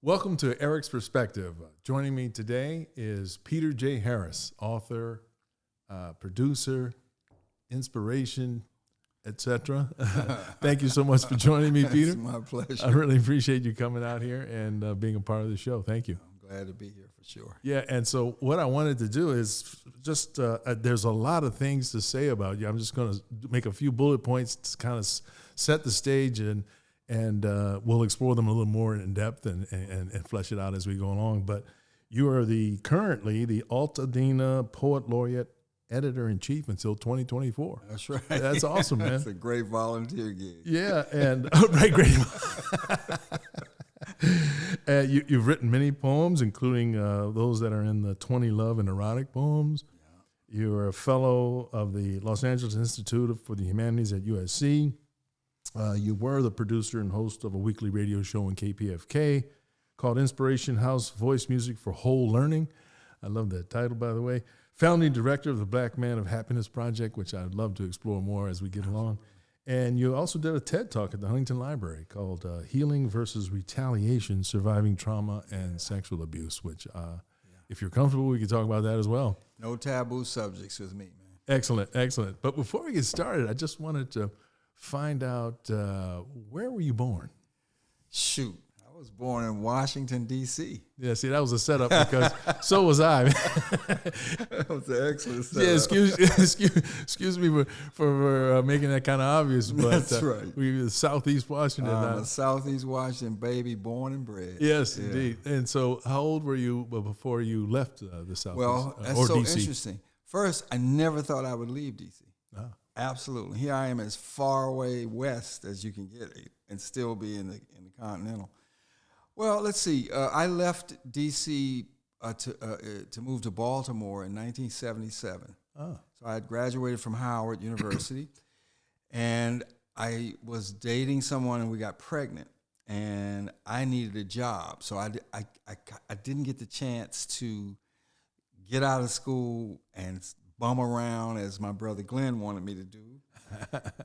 Welcome to Eric's Perspective. Joining me today is Peter J. Harris, author, producer, inspiration, etc. Thank you so much for joining me, Peter. It's my pleasure. I really appreciate you coming out here and being a part of the show. Thank you. I'm glad to be here for sure. Yeah, and so what I wanted to do is just, there's a lot of things to say about you. I'm just going to make a few bullet points to kind of set the stage, and we'll explore them a little more in depth and flesh it out as we go along. But you are currently the Altadena Poet Laureate, Editor-in-Chief until 2024. That's right. That's awesome, man. That's a great volunteer gig. Yeah, and right, great. You've written many poems, including those that are in the 20 Love and Erotic Poems. Yeah. You're a fellow of the Los Angeles Institute for the Humanities at USC. You were the producer and host of a weekly radio show on KPFK called Inspiration House Voice Music for Whole Learning. I love that title, by the way. Founding director of the Black Man of Happiness Project, which I'd love to explore more as we get along. And you also did a TED Talk at the Huntington Library called Healing versus Retaliation, Surviving Trauma and Sexual Abuse, which if you're comfortable, we can talk about that as well. No taboo subjects with me, man. Excellent, excellent. But before we get started, I just wanted to find out, where were you born? Shoot, I was born in Washington, D.C. Yeah, see, that was a setup because so was I. That was an excellent setup. Yeah, excuse me for making that kind of obvious, but that's right. We were Southeast Washington. A Southeast Washington baby, born and bred. Yes, yeah. Indeed. And so how old were you before you left the Southeast? Well, that's or so DC? Interesting. First, I never thought I would leave D.C. Ah. Absolutely. Here I am as far away west as you can get and still be in the Continental. Well, let's see. I left D.C. To move to Baltimore in 1977. Oh. So I had graduated from Howard University, and I was dating someone, and we got pregnant, and I needed a job. So I didn't get the chance to get out of school and bum around as my brother Glenn wanted me to do.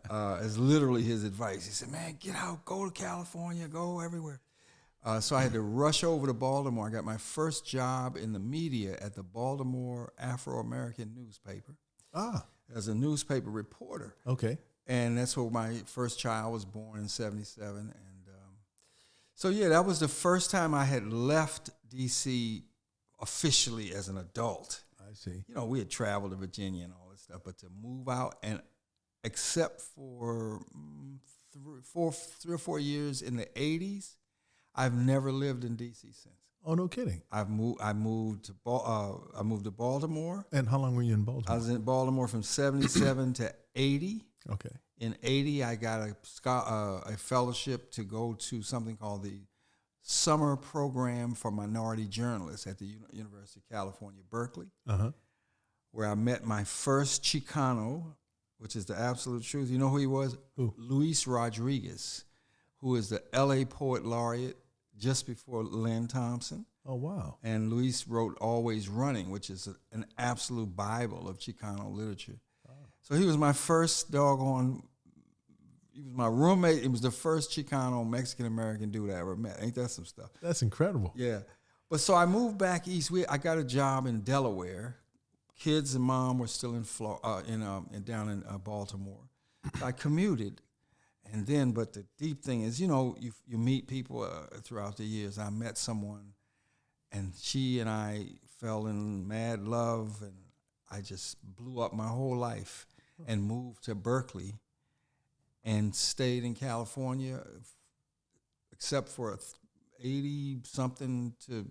As literally his advice. He said, man, get out, go to California, go everywhere. So I had to rush over to Baltimore. I got my first job in the media at the Baltimore Afro-American newspaper as a newspaper reporter. Okay. And that's where my first child was born in 77. And so, yeah, that was the first time I had left D.C. officially as an adult. I see. You know, we had traveled to Virginia and all this stuff, but to move out, and except for 3 or 4 years in the 80s, I've never lived in D.C. since. Oh, no kidding. I moved to Baltimore. And how long were you in Baltimore? I was in Baltimore from 77 to 80. Okay. In 80, I got a fellowship to go to something called the Summer Program for Minority Journalists at the University of California, Berkeley, where I met my first Chicano, which is the absolute truth. You know who he was? Who? Luis Rodriguez, who is the L.A. Poet Laureate just before Lynn Thompson. Oh, wow. And Luis wrote Always Running, which is an absolute Bible of Chicano literature. Oh. So he was my first he was my roommate. He was the first Chicano Mexican-American dude I ever met. Ain't that some stuff? That's incredible. Yeah. But so I moved back east. I got a job in Delaware. Kids and mom were still down in Baltimore. So I commuted. And then, but the deep thing is, you know, you meet people throughout the years. I met someone, and she and I fell in mad love, and I just blew up my whole life and moved to Berkeley and stayed in California, except for 80-something to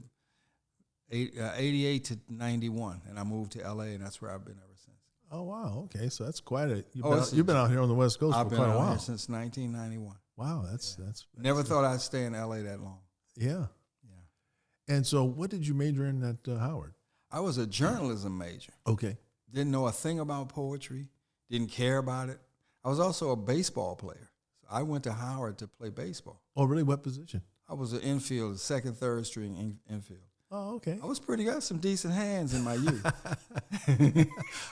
88 to 91, and I moved to L.A., and that's where I've been ever since. Oh, wow. Okay, so that's quite a... You've been out here on the West Coast for quite a while. I've been out here since 1991. Wow, that's Never thought I'd stay in L.A. that long. Yeah. Yeah. And so what did you major in at Howard? I was a journalism major. Okay. Didn't know a thing about poetry. Didn't care about it. I was also a baseball player. So I went to Howard to play baseball. Oh, really? What position? I was an infield, second, third string infield. Oh, okay. I was pretty good. Some decent hands in my youth.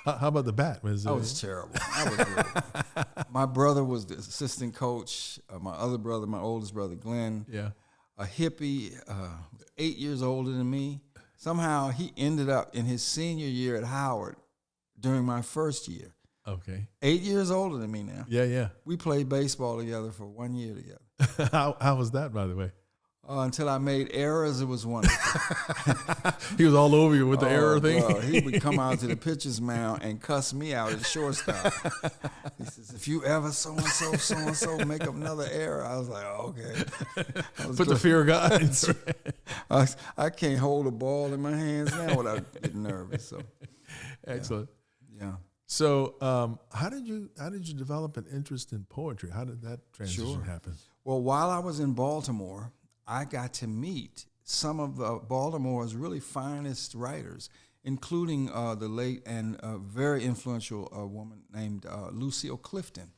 How about the bat? I was terrible. My brother was the assistant coach. My other brother, my oldest brother, Glenn, a hippie, 8 years older than me. Somehow he ended up in his senior year at Howard during my first year. Okay. 8 years older than me now. Yeah. We played baseball together for 1 year together. How was that, by the way? Until I made errors, it was wonderful. He was all over you with the error thing. Bro, he would come out to the pitcher's mound and cuss me out at shortstop. He says, "If you ever so-and-so make another error," I was like, oh, "Okay." Put the fear of God. I can't hold a ball in my hands now without getting nervous. So, excellent. Yeah. So, how did you develop an interest in poetry? How did that transition happen? Well, while I was in Baltimore, I got to meet some of Baltimore's really finest writers, including the late and very influential woman named Lucille Clifton.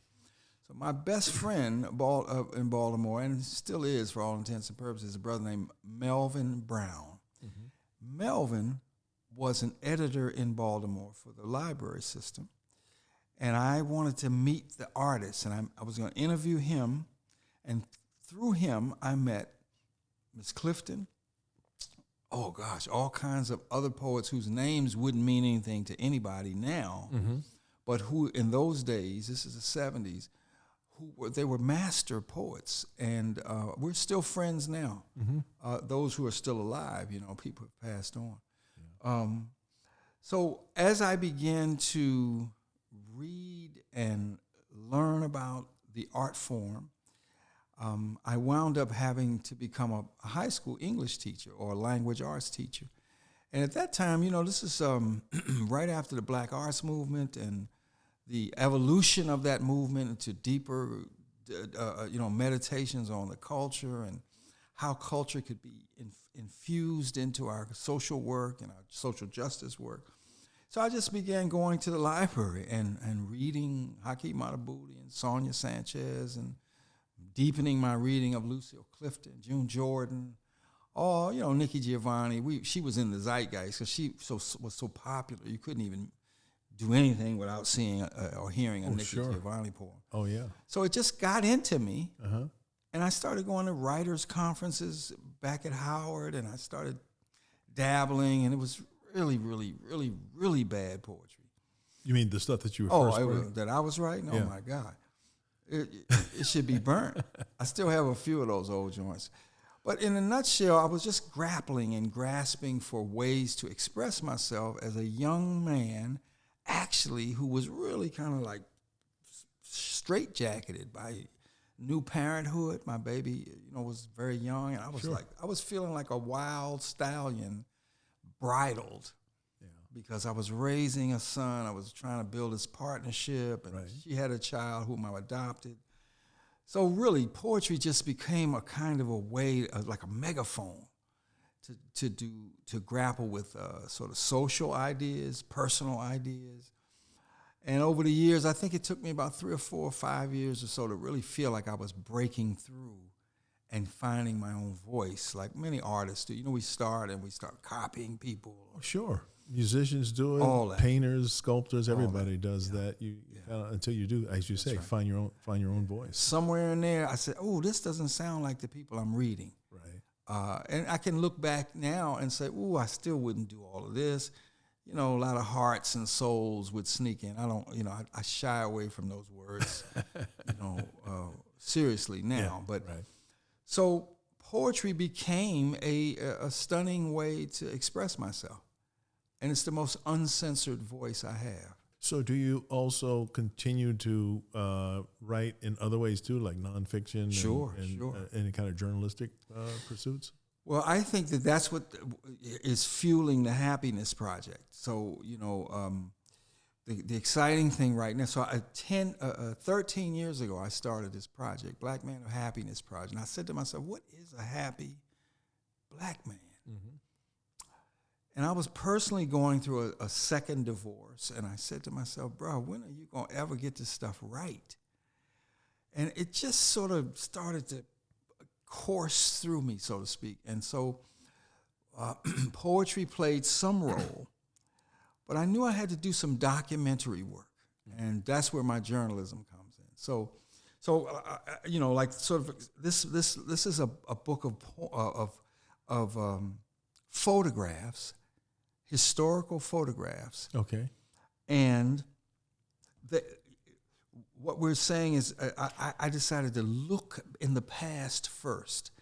So my best friend in Baltimore, and still is for all intents and purposes, is a brother named Melvin Brown. Mm-hmm. Melvin was an editor in Baltimore for the library system, and I wanted to meet the artist, and I was going to interview him, and through him I met Miss Clifton, oh gosh, all kinds of other poets whose names wouldn't mean anything to anybody now, but who in those days, this is the 70s, they were master poets, and we're still friends now. Those who are still alive, people have passed on. Yeah. So as I began to read and learn about the art form, I wound up having to become a high school English teacher or a language arts teacher. And at that time, this is right after the Black Arts Movement and the evolution of that movement into deeper, meditations on the culture and how culture could be infused into our social work and our social justice work. So I just began going to the library and reading Hakeem Madhubuti and Sonia Sanchez and deepening my reading of Lucille Clifton, June Jordan, Nikki Giovanni. She was in the zeitgeist because she was so popular. You couldn't even do anything without seeing or hearing a Nikki Giovanni poem. Oh, yeah. So it just got into me, and I started going to writers' conferences back at Howard, and I started dabbling, and it was really, really, really, really bad poetry. You mean the stuff that you were first writing? That I was writing? Yeah. Oh, my God. It should be burnt. I still have a few of those old joints. But in a nutshell, I was just grappling and grasping for ways to express myself as a young man, actually, who was really kind of like straitjacketed by new parenthood. My baby, was very young, and I was I was feeling like a wild stallion, bridled. Because I was raising a son, I was trying to build this partnership, and she had a child whom I adopted. So really, poetry just became a kind of a way, like a megaphone, to grapple with sort of social ideas, personal ideas. And over the years, I think it took me about 3 or 4 or 5 years or so to really feel like I was breaking through and finding my own voice, like many artists do. We start copying people. Sure. Musicians do it. All that. Painters, sculptors, everybody does that. Until you do, as you say, find your own voice. Somewhere in there, I said, "Oh, this doesn't sound like the people I'm reading." Right. And I can look back now and say, "Oh, I still wouldn't do all of this." A lot of hearts and souls would sneak in. I don't. I shy away from those words. Seriously now, but so poetry became a stunning way to express myself. And it's the most uncensored voice I have. So do you also continue to write in other ways too, like nonfiction? Sure. Any kind of journalistic pursuits? Well, I think that's what is fueling the Happiness Project. So, the exciting thing right now, so 13 years ago, I started this project, Black Man of Happiness Project. And I said to myself, what is a happy black man? Mm-hmm. And I was personally going through a second divorce, and I said to myself, bro, when are you going to ever get this stuff right? And it just sort of started to course through me, so to speak. And so poetry played some role, but I knew I had to do some documentary work, and that's where my journalism comes in. So So like sort of this is a book of photographs, historical photographs, Okay. and what we're saying is I decided to look in the past first.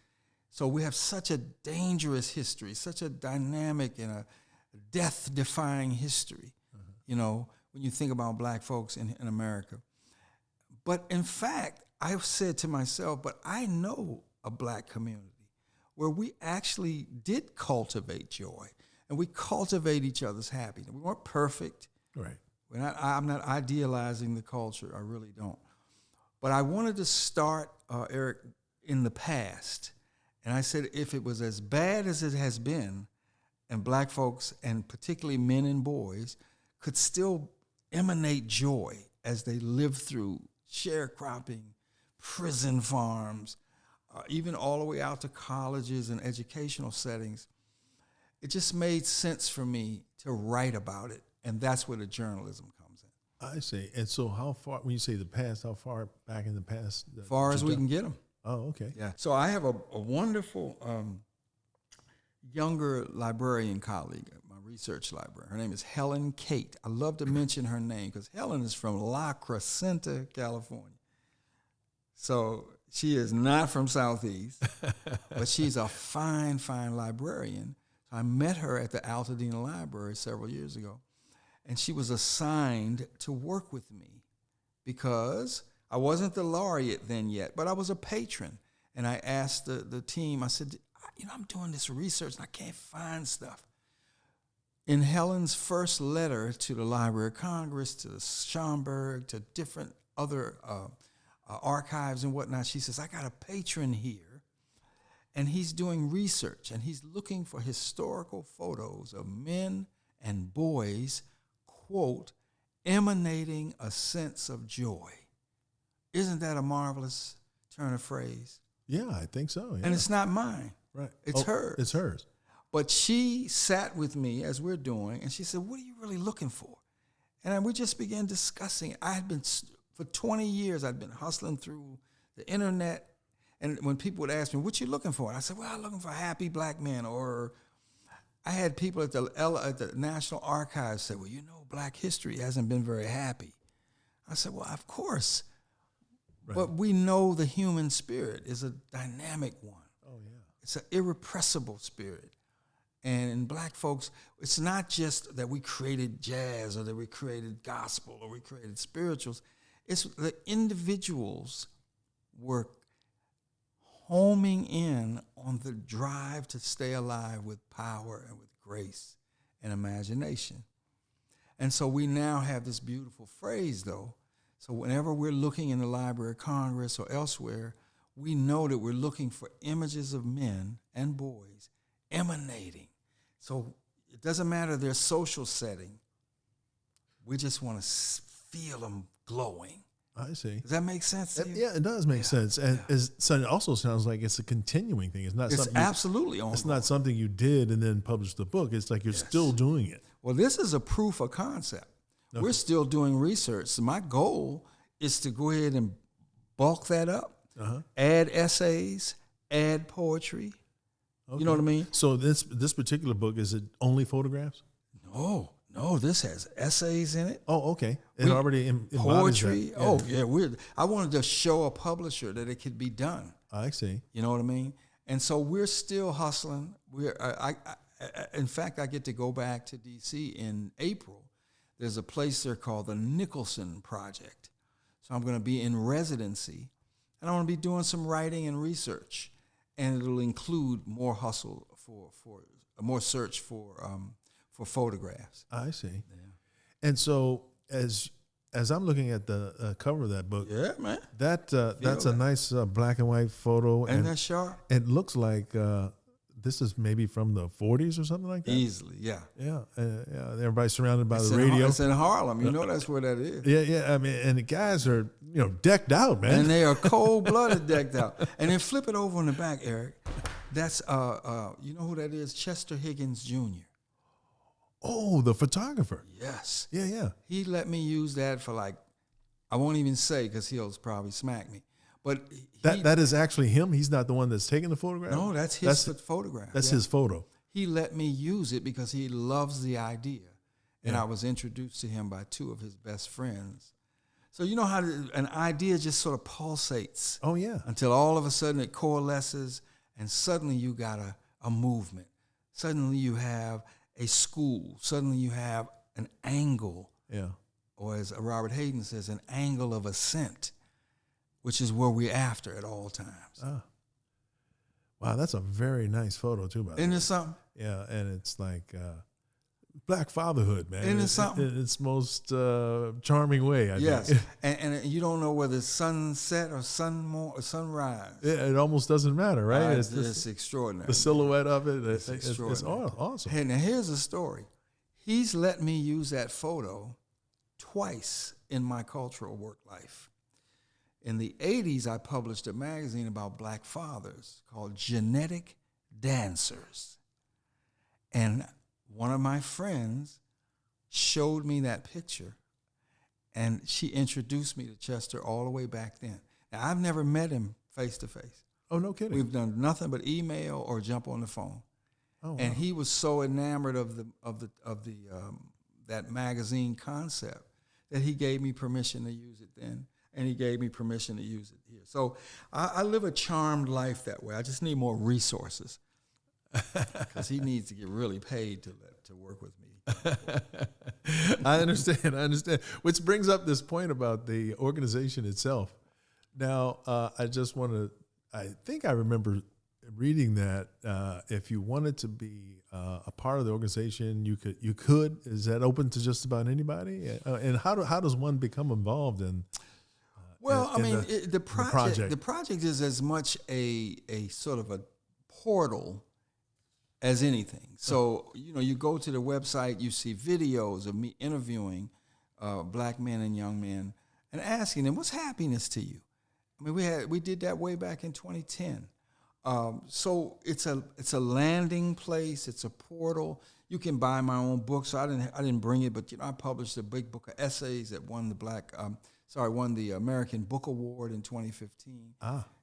So we have such a dangerous history, such a dynamic and a death-defying history, when you think about black folks in America. But in fact, I've said to myself, but I know a black community where we actually did cultivate joy, and we cultivate each other's happiness. We weren't perfect. Right. I'm not idealizing the culture. I really don't. But I wanted to start, Eric, in the past. And I said, if it was as bad as it has been, and black folks, and particularly men and boys, could still emanate joy as they live through sharecropping, prison farms, even all the way out to colleges and educational settings, it just made sense for me to write about it. And that's where the journalism comes in. I see. And so how far, when you say the past, how far back in the past? As far as we can get them. Oh, okay. Yeah. So I have a wonderful younger librarian colleague at my research library. Her name is Helen Kate. I love to mention her name because Helen is from La Crescenta, California. So she is not from Southeast, but she's a fine, fine librarian. So I met her at the Altadena Library several years ago, and she was assigned to work with me because I wasn't the laureate then yet, but I was a patron. And I asked the team, I said, I'm doing this research and I can't find stuff. In Helen's first letter to the Library of Congress, to the Schomburg, to different other archives and whatnot, she says, I got a patron here, and he's doing research, and he's looking for historical photos of men and boys, quote, emanating a sense of joy. Isn't that a marvelous turn of phrase? Yeah, I think so. Yeah. And it's not mine. Right. It's hers. It's hers. But she sat with me as we're doing, and she said, what are you really looking for? And we just began discussing. I had been, for 20 years, I'd been hustling through the internet. And when people would ask me, what you looking for? And I said, well, I'm looking for happy black men. Or I had people at the National Archives say, well, black history hasn't been very happy. I said, well, of course. Right. But we know the human spirit is a dynamic one. Oh, yeah. It's an irrepressible spirit. And in black folks, it's not just that we created jazz or that we created gospel or we created spirituals. It's the individuals were homing in on the drive to stay alive with power and with grace and imagination. And so we now have this beautiful phrase, though. So whenever we're looking in the Library of Congress or elsewhere, we know that we're looking for images of men and boys emanating. So it doesn't matter their social setting. We just want to feel them glowing. I see. Does that make sense to you? Yeah, it does make sense. And so it also sounds like it's a continuing thing. It's absolutely ongoing. It's not something you did and then published the book. It's like you're still doing it. Well, this is a proof of concept. Okay. We're still doing research. So my goal is to go ahead and bulk that up, add essays, add poetry. Okay. You know what I mean? So this particular book, is it only photographs? No, this has essays in it. Oh, okay. It already embodies poetry. That. Yeah. Oh, yeah. Weird. I wanted to show a publisher that it could be done. I see. You know what I mean? And so we're still hustling. In fact, I get to go back to D.C. in April. There's a place there called the Nicholson Project. So I'm going to be in residency, and I want to be doing some writing and research, and it'll include more hustle for more search for photographs. I see. Yeah. And so as I'm looking at the cover of that book, yeah, man, that's a nice black and white photo, and that's sharp. It looks like this is maybe from the 40s or something like that. Easily, yeah. Yeah. Everybody's surrounded by the radio. It's in Harlem. You know that's where that is. Yeah. I mean, and the guys are decked out, man. And they are cold-blooded decked out. And then flip it over on the back, Eric. That's you know who that is? Chester Higgins Jr. Oh, the photographer. Yes. Yeah. He let me use that for like I won't even say because he'll probably smack me. But that is actually him. He's not the one that's taking the photograph. No, that's his photograph. That's his photo. He let me use it because he loves the idea. And I was introduced to him by two of his best friends. So you know how an idea just sort of pulsates. Oh, yeah. Until all of a sudden it coalesces, and suddenly you got a movement. Suddenly you have a school. Suddenly you have an angle. Yeah. Or as Robert Hayden says, an angle of ascent, which is where we're after at all times. Ah. Wow, that's a very nice photo, too, by the way. Isn't it something? Yeah, and it's like Black fatherhood, man. Isn't it something? In its most charming way, I yes. think. And you don't know whether it's sunset or sunrise. It almost doesn't matter, right? It's extraordinary. The silhouette of it, it's awesome. Hey, now here's the story. He's let me use that photo twice in my cultural work life. In the 80s, I published a magazine about black fathers called Genetic Dancers. And one of my friends showed me that picture, and she introduced me to Chester all the way back then. Now, I've never met him face to face. Oh, no kidding. We've done nothing but email or jump on the phone. Oh, wow. And he was so enamored of that magazine concept that he gave me permission to use it then, and he gave me permission to use it here. So I live a charmed life that way. I just need more resources because he needs to get really paid to work with me. I understand. Which brings up this point about the organization itself. Now, I think I remember reading that if you wanted to be a part of the organization, you could. Is that open to just about anybody? And how does one become involved in? Well, the project is as much a sort of a portal as anything. So you go to the website, you see videos of me interviewing black men and young men and asking them, "What's happiness to you?" I mean, we did that way back in 2010. So it's a landing place. It's a portal. You can buy my own book. So I didn't bring it, but I published a big book of essays that won the American Book Award in 2015.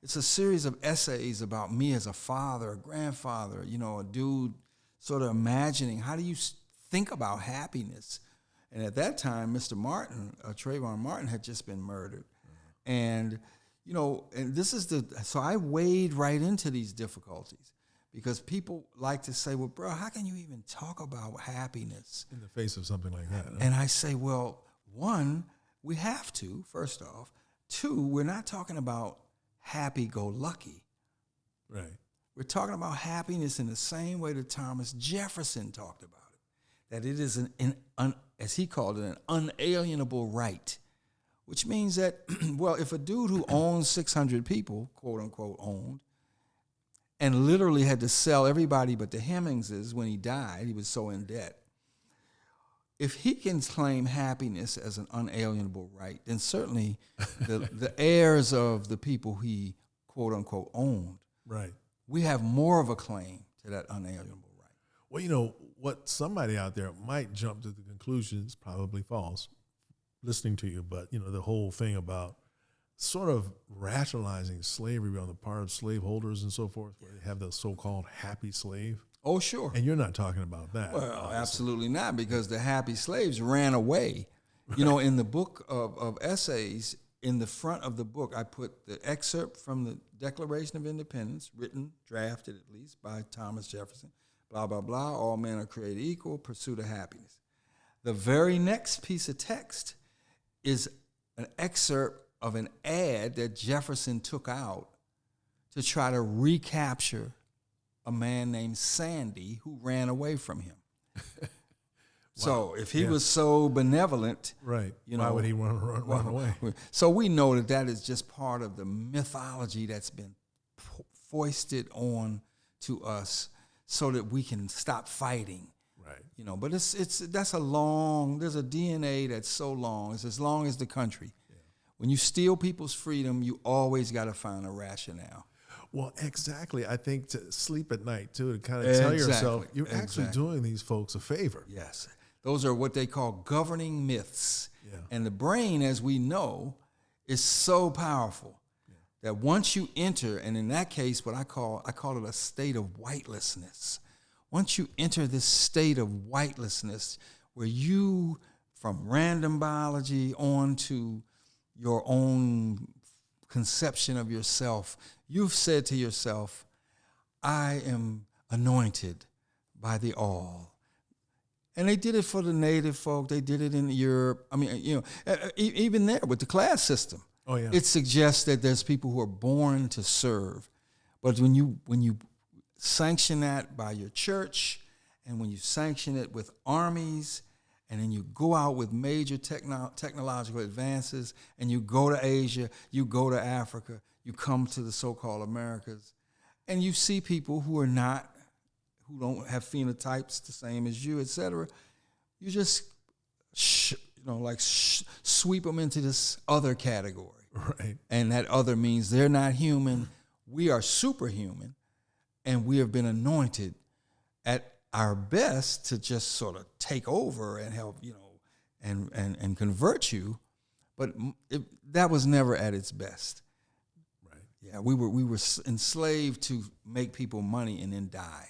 It's a series of essays about me as a father, a grandfather. A dude sort of imagining how do you think about happiness. And at that time, Mr. Martin, Trayvon Martin, had just been murdered, and so I wade right into these difficulties because people like to say, well, bro, how can you even talk about happiness in the face of something like that? Huh? And I say, well, one, we have to, first off. Two, we're not talking about happy-go-lucky. Right. We're talking about happiness in the same way that Thomas Jefferson talked about it, that it is as he called it, an unalienable right. Which means that, well, if a dude who owns 600 people, quote unquote owned, and literally had to sell everybody but the Hemmingses when he died, he was so in debt. If he can claim happiness as an unalienable right, then certainly the heirs of the people he quote unquote owned, right, we have more of a claim to that unalienable right. Well, what somebody out there might jump to the conclusion is probably false. Listening to you, but the whole thing about sort of rationalizing slavery on the part of slaveholders and so forth, where they have the so-called happy slave. Oh, sure. And you're not talking about that. Well, obviously. Absolutely not, because the happy slaves ran away. In the book of essays, in the front of the book, I put the excerpt from the Declaration of Independence, written, drafted at least, by Thomas Jefferson, blah, blah, blah, all men are created equal, pursuit of happiness. The very next piece of text is an excerpt of an ad that Jefferson took out to try to recapture a man named Sandy who ran away from him. Wow. So if he was so benevolent, right? Why would he run away? So we know that is just part of the mythology that's been foisted on to us so that we can stop fighting. Right. But there's a DNA that's so long. It's as long as the country. Yeah. When you steal people's freedom, you always got to find a rationale. Well, exactly. I think to sleep at night too, to kind of tell yourself you're actually doing these folks a favor. Yes. Those are what they call governing myths. Yeah. And the brain, as we know, is so powerful that once you enter, and in that case, I call it a state of whitelessness. Once you enter this state of whitelessness, where you, from random biology on to your own conception of yourself, you've said to yourself, I am anointed by the all. And they did it for the native folk. They did it in Europe. I mean, even there with the class system. Oh, yeah. It suggests that there's people who are born to serve. But when you sanction that by your church, and when you sanction it with armies, and then you go out with major technological advances, and you go to Asia, you go to Africa, you come to the so-called Americas, and you see people who don't have phenotypes the same as you, et cetera, you just sweep them into this other category. Right. And that other means they're not human. We are superhuman, and we have been anointed at our best to just sort of take over and help, and convert you. But that was never at its best. Right. Yeah, we were enslaved to make people money and then die.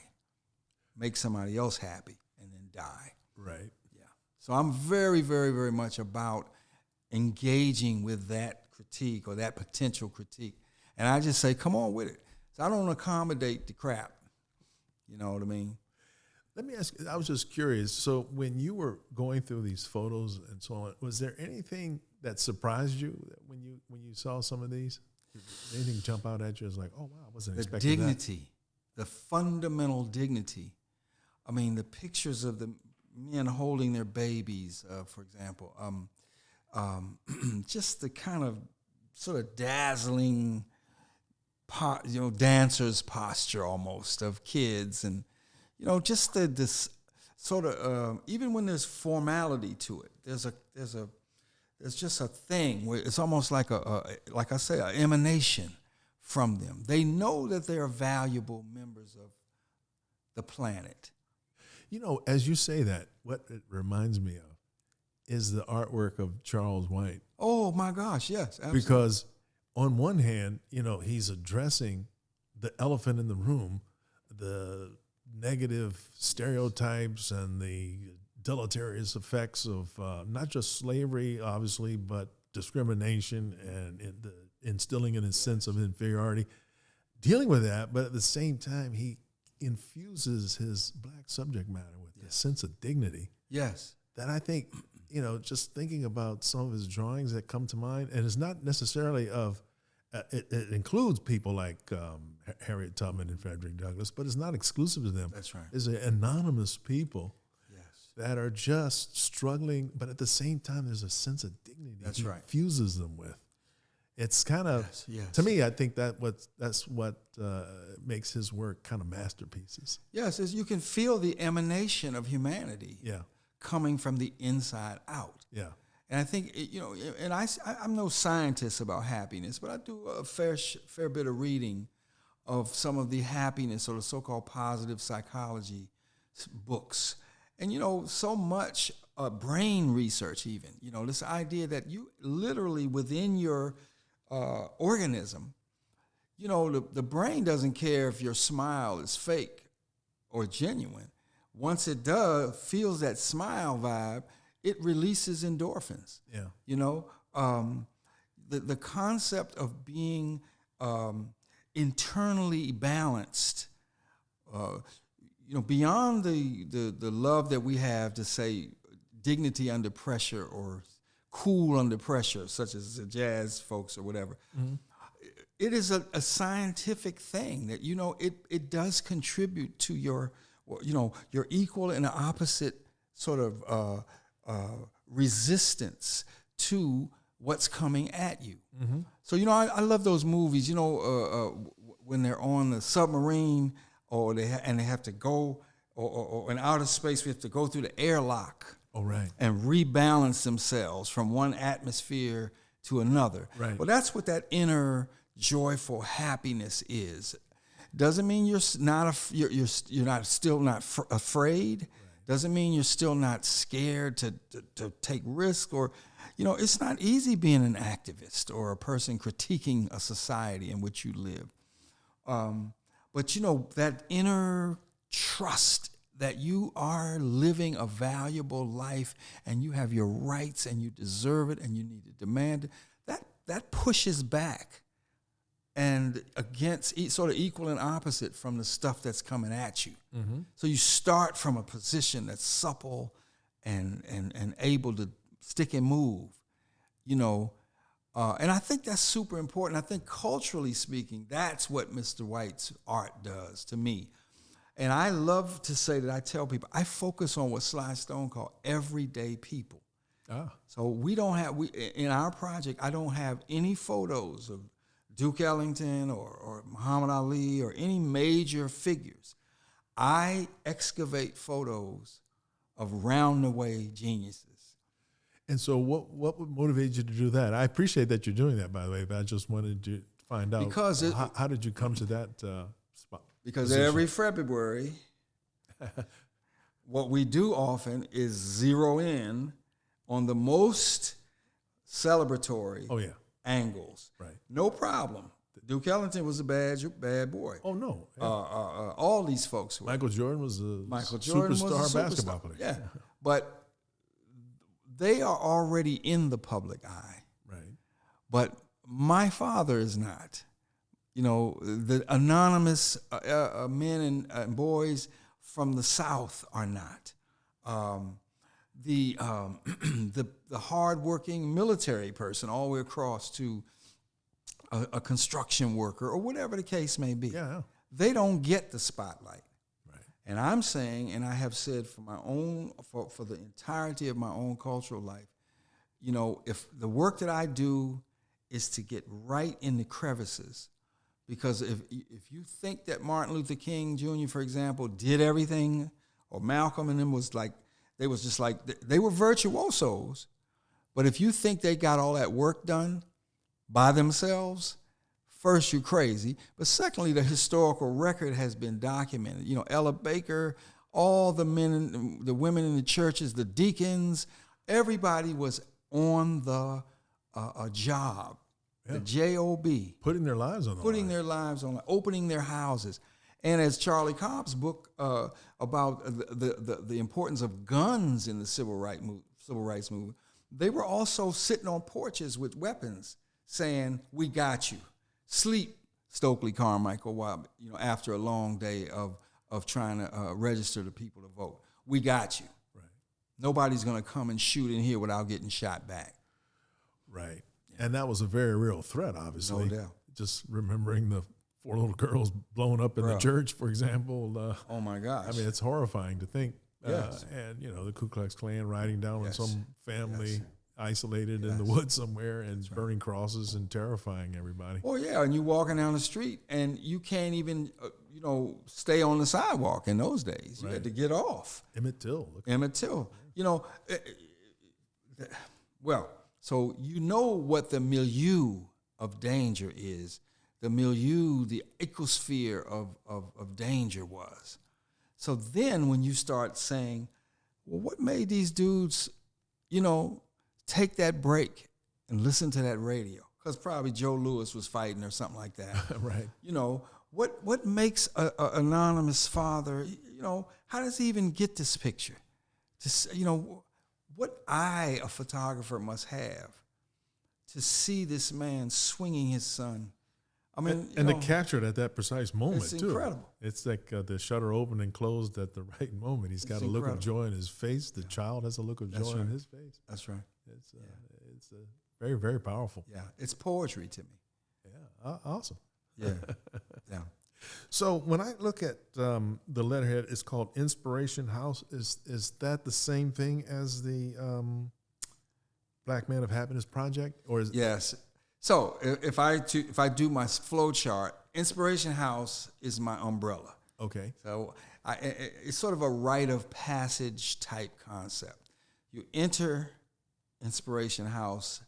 Make somebody else happy and then die. Right. Yeah. So I'm very, very, very much about engaging with that critique or that potential critique. And I just say, come on with it. So I don't accommodate the crap. You know what I mean? Let me ask you, I was just curious. So when you were going through these photos and so on, was there anything that surprised you when you saw some of these? Did anything jump out at you as like, oh, wow, I wasn't expecting that? The dignity, the fundamental dignity. I mean, the pictures of the men holding their babies, for example, just the kind of sort of dazzling, dancer's posture almost of kids, and just this sort of even when there's formality to it, there's just a thing where it's almost like like I say, an emanation from them. They know that they are valuable members of the planet. As you say that, what it reminds me of is the artwork of Charles White. Oh my gosh, yes, absolutely. Because on one hand, he's addressing the elephant in the room, the negative stereotypes and the deleterious effects of not just slavery, obviously, but discrimination and instilling in a sense of inferiority, dealing with that. But at the same time, he infuses his black subject matter with a sense of dignity. Yes. That I think, just thinking about some of his drawings that come to mind, and it's not necessarily it includes people like Harriet Tubman and Frederick Douglass, but it's not exclusive to them. That's right. It's anonymous people that are just struggling, but at the same time, there's a sense of dignity That's he right. infuses them with. It's kind of, to me, I think that's what makes his work kind of masterpieces. Yes, you can feel the emanation of humanity coming from the inside out. Yeah. And I think, and I'm no scientist about happiness, but I do a fair bit of reading of some of the happiness or the so-called positive psychology books. And, so much brain research even, this idea that you literally within your organism, the brain doesn't care if your smile is fake or genuine. Once it feels that smile vibe, it releases endorphins. Yeah. The concept of being internally balanced, beyond the love that we have to say dignity under pressure or cool under pressure, such as the jazz folks or whatever. Mm-hmm. It is a scientific thing that, it does contribute to your equal and opposite sort of resistance to what's coming at you. Mm-hmm. So, I love those movies, when they're on the submarine or they have to go, or in outer space, we have to go through the airlock. Oh, right. And rebalance themselves from one atmosphere to another. Right. Well, that's what that inner joyful happiness is. Doesn't mean you're still not afraid. Right. Doesn't mean you're still not scared to take risk, or, it's not easy being an activist or a person critiquing a society in which you live. But that inner trust that you are living a valuable life and you have your rights and you deserve it and you need to demand it, that pushes back and against sort of equal and opposite from the stuff that's coming at you. Mm-hmm. So you start from a position that's supple and able to stick and move, and I think that's super important. I think culturally speaking, that's what Mr. White's art does to me. And I love to say that I tell people, I focus on what Sly Stone called everyday people. So in our project, I don't have any photos of Duke Ellington or Muhammad Ali or any major figures. I excavate photos of round-the-way geniuses. And so what would motivate you to do that? I appreciate that you're doing that, by the way, but I just wanted to find out how did you come to that spot? Because position? Every February, what we do often is zero in on the most celebratory angles. Right. No problem. Duke Ellington was a bad boy. Oh, no. Yeah. All these folks were. Michael Jordan was a superstar basketball player. Yeah. But they are already in the public eye. Right. But my father is not. The anonymous men and boys from the South are not. The hardworking military person all the way across to a construction worker or whatever the case may be. Yeah. They don't get the spotlight. Right. And I'm saying, and I have said for my own, for the entirety of my own cultural life, if the work that I do is to get right in the crevices, because if you think that Martin Luther King Jr., for example, did everything, or Malcolm and them they were virtuosos, but if you think they got all that work done by themselves, first, you're crazy, but secondly, the historical record has been documented. Ella Baker, all the men, the women in the churches, the deacons, everybody was on the job. The job, putting their lives on the line, opening their houses. And as Charlie Cobb's book about the importance of guns in the civil rights movement, they were also sitting on porches with weapons saying, "We got you. Sleep, Stokely Carmichael," while, after a long day of trying to register the people to vote. "We got you. Right. Nobody's going to come and shoot in here without getting shot back." Right. And that was a very real threat, obviously. No doubt. Just remembering the 4 little girls blown up in the church, for example. Oh, my gosh. I mean, it's horrifying to think. Yes. And, the Ku Klux Klan riding down on some family isolated in the woods somewhere and burning crosses and terrifying everybody. Oh, yeah, and you walking down the street and you can't even, stay on the sidewalk in those days. You had to get off. Emmett Till. So what the milieu of danger is, the ecosphere of danger was. So then when you start saying, well, what made these dudes, take that break and listen to that radio? Because probably Joe Louis was fighting or something like that. Right. What makes an anonymous father, how does he even get this picture? What eye a photographer must have to see this man swinging his son. I mean, and to capture it at that precise moment, it's too. incredible. It's like the shutter opened and closed at the right moment. He's got a look of joy in his face. The child has a look of joy in his face. That's right. It's very, very powerful. Yeah, it's poetry to me. Yeah, awesome. Yeah, yeah. So when I look at the letterhead, it's called Inspiration House. Is that the same thing as the Black Man of Happiness Project, or is yes? So if I do my flow chart, Inspiration House is my umbrella. Okay. So it's sort of a rite of passage type concept. You enter Inspiration House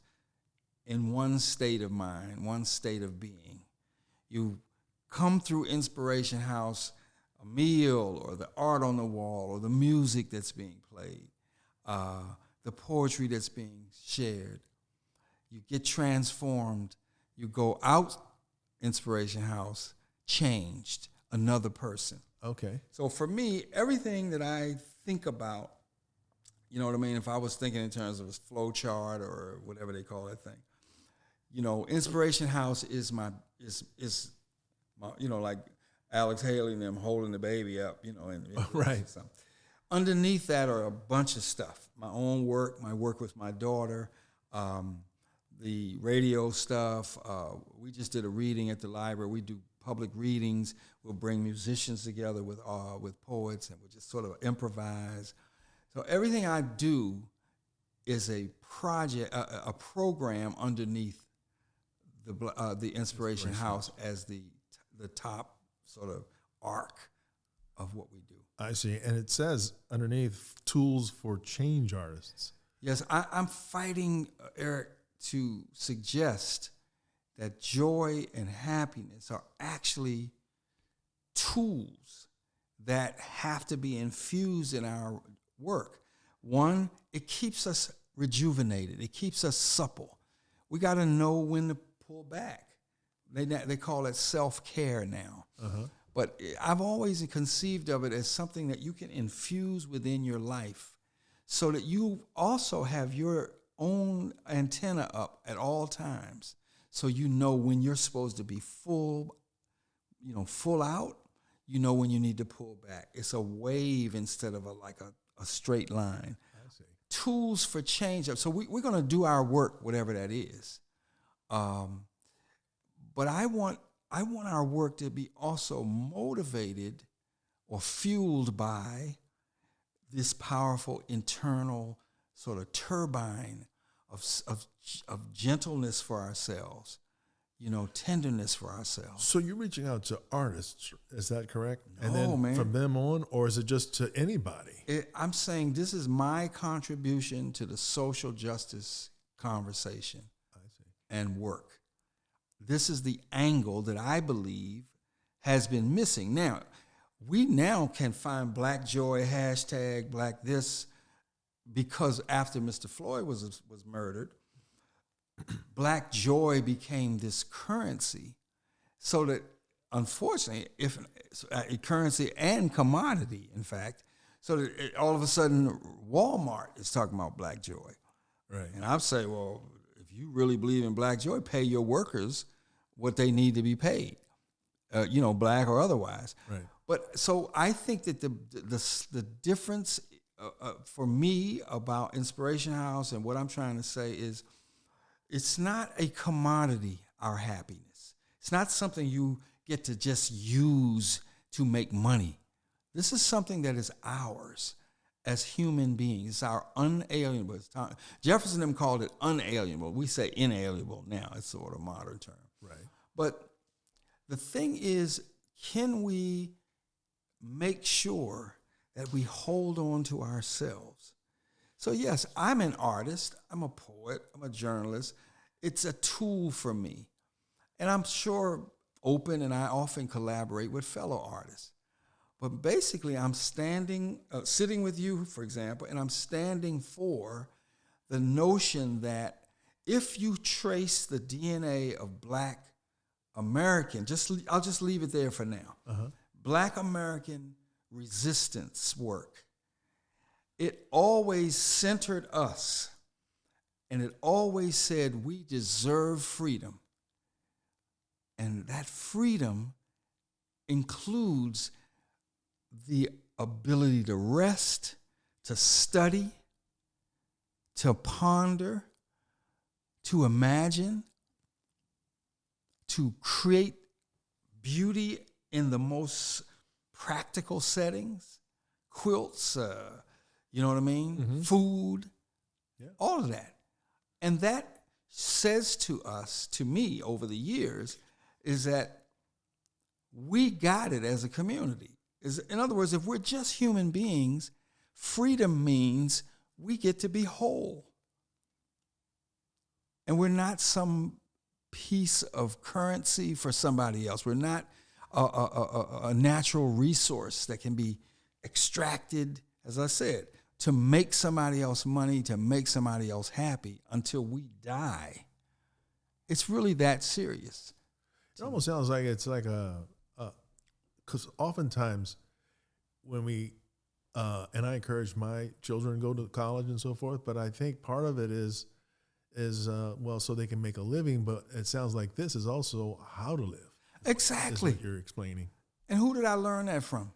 in one state of mind, one state of being. You come through Inspiration House a meal or the art on the wall or the music that's being played, the poetry that's being shared. You get transformed. You go out Inspiration House, changed, another person. Okay. So for me, everything that I think about, you know what I mean? If I was thinking in terms of a flow chart or whatever they call that thing, you know, Inspiration House is my, you know, like Alex Haley and them holding the baby up, you know, and right. Something. Underneath that are a bunch of stuff. My own work, my work with my daughter, the radio stuff. We just did a reading at the library. We do public readings. We'll bring musicians together with poets, and we'll just sort of improvise. So everything I do is a project, a program underneath the Inspiration House as the top sort of arc of what we do. I see. And it says underneath, tools for change artists. Yes, I'm fighting, Eric, to suggest that joy and happiness are actually tools that have to be infused in our work. One, it keeps us rejuvenated. It keeps us supple. We got to know when to pull back. They call it self-care now. Uh-huh. But I've always conceived of it as something that you can infuse within your life so that you also have your own antenna up at all times, so you know when you're supposed to be full out, you know when you need to pull back. It's a wave instead of a straight line. I see. Tools for change up. So we're going to do our work, whatever that is. But I want our work to be also motivated or fueled by this powerful internal sort of turbine of gentleness for ourselves, you know, tenderness for ourselves. So you're reaching out to artists, is that correct? No, and then man. From them on, or is it just to anybody? I'm saying this is my contribution to the social justice conversation and work. This is the angle that I believe has been missing. Now, we now can find Black Joy, hashtag Black this, because after Mr. Floyd was murdered, Black Joy became this currency, so that unfortunately, if a currency and commodity, in fact, so that all of a sudden Walmart is talking about Black Joy. Right. And I'd say, well, if you really believe in Black Joy, pay your workers what they need to be paid, you know, black or otherwise. Right. But so I think that the difference for me about Inspiration House and what I'm trying to say is, it's not a commodity, our happiness. It's not something you get to just use to make money. This is something that is ours as human beings. It's our unalienable. Jefferson and them called it unalienable. We say inalienable now. It's sort of a modern term. Right. But the thing is, can we make sure that we hold on to ourselves? So yes, I'm an artist, I'm a poet, I'm a journalist. It's a tool for me. And I'm sure open, and I often collaborate with fellow artists. But basically, I'm sitting with you, for example, and I'm standing for the notion that if you trace the DNA of Black American, I'll just leave it there for now. Uh-huh. Black American resistance work, it always centered us, and it always said we deserve freedom. And that freedom includes the ability to rest, to study, to ponder, to imagine, to create beauty in the most practical settings, quilts, you know what I mean? Mm-hmm. Food, all of that. And that says to us, to me over the years, is that we got it as a community. In other words, if we're just human beings, freedom means we get to be whole. And we're not some piece of currency for somebody else. We're not a natural resource that can be extracted, as I said, to make somebody else money, to make somebody else happy until we die. It's really that serious. It almost sounds like it's like because oftentimes when we, and I encourage my children to go to college and so forth, but I think part of it is well, so they can make a living, but it sounds like this is also how to live. Exactly. Is what you're explaining. And who did I learn that from?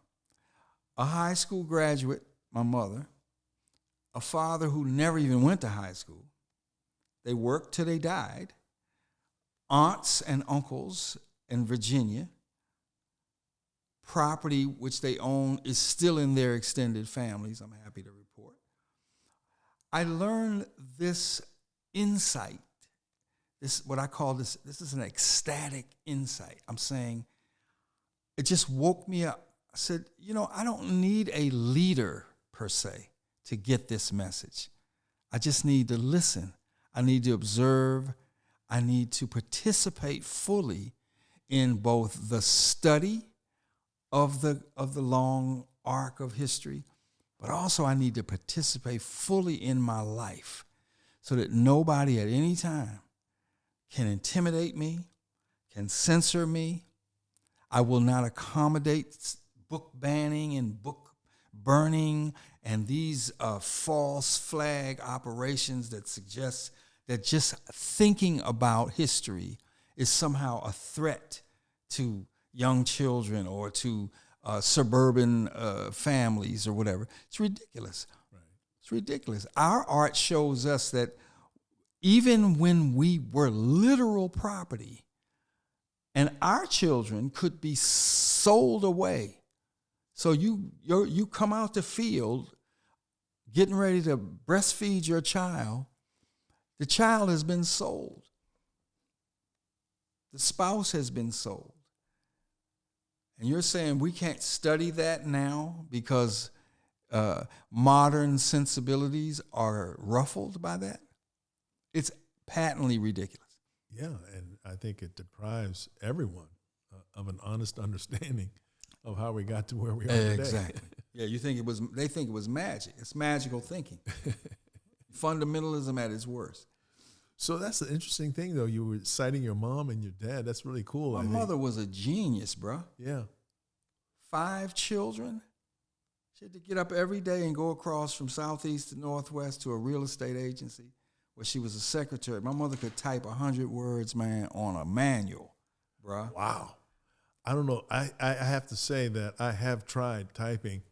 A high school graduate, my mother, a father who never even went to high school. They worked till they died. Aunts and uncles in Virginia. Property which they own is still in their extended families, I'm happy to report. I learned this insight, this what I call this is an ecstatic insight. I'm saying it just woke me up. I said, I don't need a leader per se to get this message. I just need to listen. I need to observe. I need to participate fully in both the study of the long arc of history, but also I need to participate fully in my life so that nobody at any time can intimidate me, can censor me. I will not accommodate book banning and book burning and these false flag operations that suggest that just thinking about history is somehow a threat to young children or to suburban families or whatever. It's ridiculous. Right. It's ridiculous. Our art shows us that even when we were literal property and our children could be sold away. So you come out the field getting ready to breastfeed your child. The child has been sold. The spouse has been sold. And you're saying we can't study that now because modern sensibilities are ruffled by that? It's patently ridiculous. Yeah, and I think it deprives everyone of an honest understanding of how we got to where we are today. Exactly. Yeah, they think it was magic. It's magical thinking. Fundamentalism at its worst. So that's the interesting thing, though. You were citing your mom and your dad. That's really cool. My mother was a genius, bro. Yeah. 5 children. She had to get up every day and go across from southeast to northwest to a real estate agency where she was a secretary. My mother could type 100 words, man, on a manual, bro. Wow. I don't know. I have to say that I have tried typing,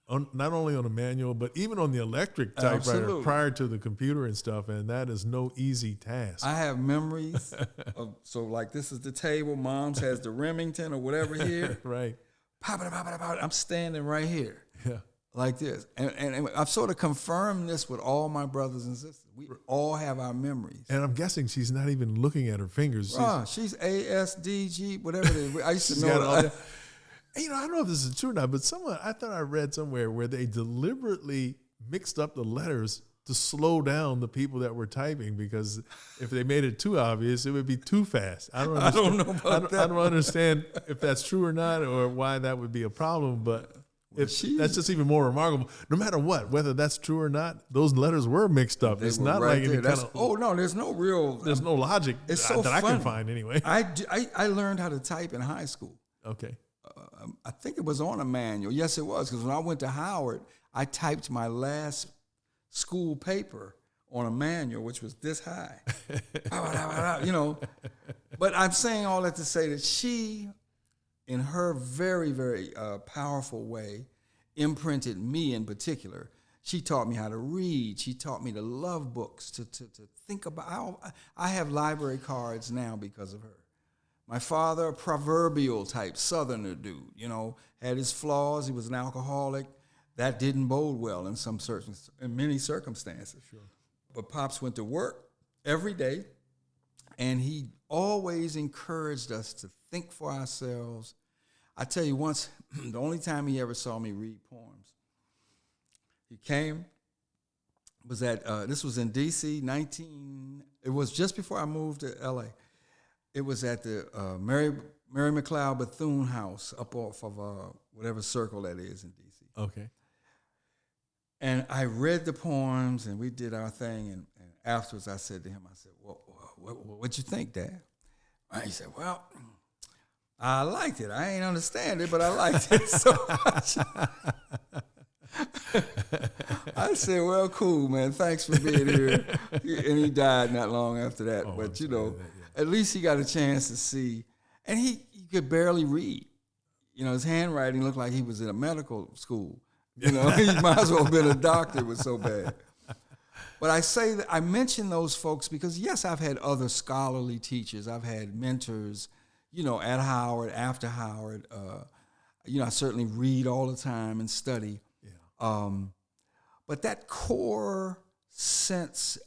not only on a manual, but even on the electric typewriter. Absolutely. Prior to the computer and stuff, and that is no easy task. I have memories of, so like this is the table, mom's has the Remington or whatever here. Right. Pop it, pop it, pop it. I'm standing right here. Yeah. Like this. And I've sort of confirmed this with all my brothers and sisters. We all have our memories. And I'm guessing she's not even looking at her fingers. She's ASDG, whatever it is. I used to know that. I don't know if this is true or not, but I thought I read somewhere where they deliberately mixed up the letters to slow down the people that were typing, because if they made it too obvious, it would be too fast. I don't know about that. I don't understand if that's true or not, or why that would be a problem, but that's just even more remarkable. No matter what, whether that's true or not, those letters were mixed up. It's not right like any kind of... Oh, no, there's no real... There's no logic that I can find anyway. I learned how to type in high school. Okay. I think it was on a manual. Yes, it was, because when I went to Howard, I typed my last school paper on a manual, which was this high. But I'm saying all that to say that she, in her very, very powerful way, imprinted me in particular. She taught me how to read. She taught me to love books, to think about. I have library cards now because of her. My father, a proverbial type Southerner dude, had his flaws. He was an alcoholic. That didn't bode well in many circumstances. Sure. But Pops went to work every day, and he always encouraged us to think for ourselves. I tell you once, the only time he ever saw me read poems, he came, this was in D.C., it was just before I moved to L.A. It was at the Mary McLeod Bethune House up off of whatever circle that is in D.C. Okay. And I read the poems, and we did our thing. And afterwards, I said to him, I said, well, what'd you think, Dad? And he said, well, I liked it. I ain't understand it, but I liked it so much. I said, well, cool, man. Thanks for being here. And he died not long after that. Oh, but, yeah. at least he got a chance to see. And he could barely read. His handwriting looked like he was in a medical school. He might as well have been a doctor. It was so bad. But I mention those folks because, yes, I've had other scholarly teachers. I've had mentors, at Howard, after Howard. I certainly read all the time and study. Yeah. But that core sense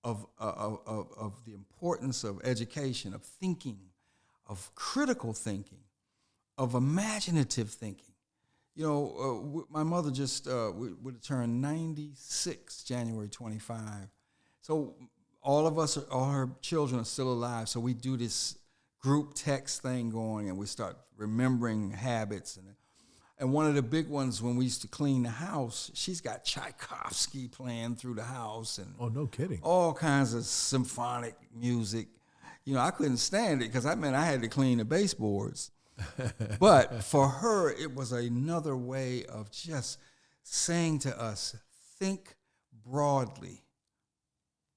of the importance of education, of thinking, of critical thinking, of imaginative thinking. My mother just would have turned 96 January 25. So all her children are still alive. So we do this group text thing going, and we start remembering habits. And one of the big ones, when we used to clean the house, she's got Tchaikovsky playing through the house. And oh, no kidding. All kinds of symphonic music. I couldn't stand it because I had to clean the baseboards. But for her, it was another way of just saying to us, think broadly.